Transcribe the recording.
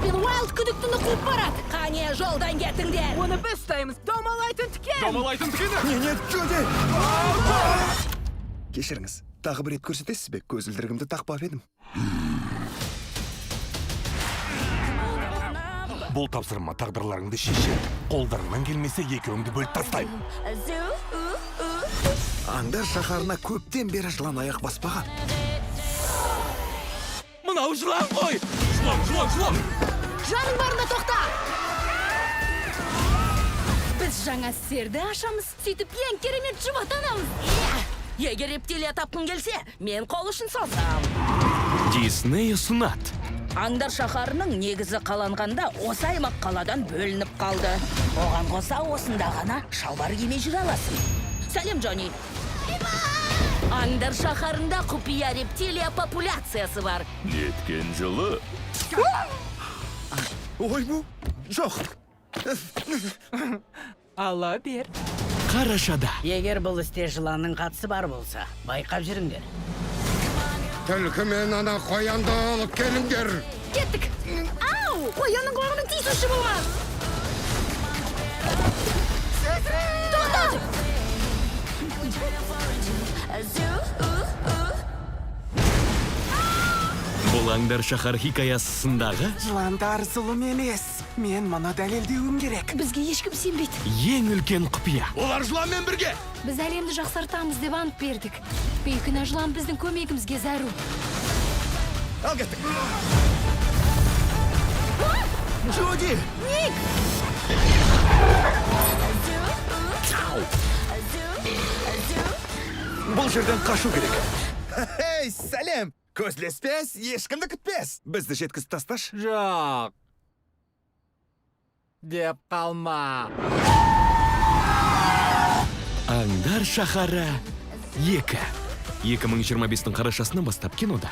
пен Уайлд күдіктіні қуып барады. Қане, жолдан кетіңдер. Оны біз ұстаймыз. Домалайтын тікен. Домалайтын тікені. Не, Джуди! Кешіріңіз, тағы бір рет көрсетесіз бе? Көзілдірігімді тақпап едім. Бұл тапсырма тағдырларыңды шешер. Қолдарыңнан келмесе екеуіңді бөліп тастаймын. Аңдар шаһарына көптен бері жылан аяқ баспаған. Мынау жылан ғой! Жылан! Жаның барында тоқта! Біз жаңа стерді ашамыз, сөйтіп ең керемет жұбат анамыз. Егер рептилия тапқың келсе, мен қол ұшын созам. Дисней ұсынады. Аңдар шаһарының негізі қаланғанда осы аймақ қаладан бөлініп қалды. Оған қоса осында ғана шалбар кимей жүре аласың. Сәлем, Джонни. Аңдар шаһарында құпия рептилия популяциясы бар. Неткен жылы? Ой, бұл? Жоқ. Ала бер. Қарашада. Егер бұл істе жыланның қатысы бар болса, байқап жүріңдер. Түлкі мен ана қоянды алып келіңдер. Кеттік. Ау, қоянның құлағының тиісуші болған. Тоқта! Бұл аңдар шаһар хикаясындағы Жыландар зұлым емес. Мен мұны дәлелдеуім керек. Бізге ешкім сенбейді. ең үлкен құпия. Олар жыланмен бірге! Біз әлемді жақсартамыз деп ант бердік. Бейкүнә жылан біздің көмегімізге зәру. Ал кеттік. Джуди! Бұл жерден қашу керек. Эй, сәлем! Көзлеспес, ешкімді күтпес. Бізді жеткізіп тасташ. Жоқ. Деп қалма. Аңдар шаһары 2. 2025-тің қарашасынан бастап кинода.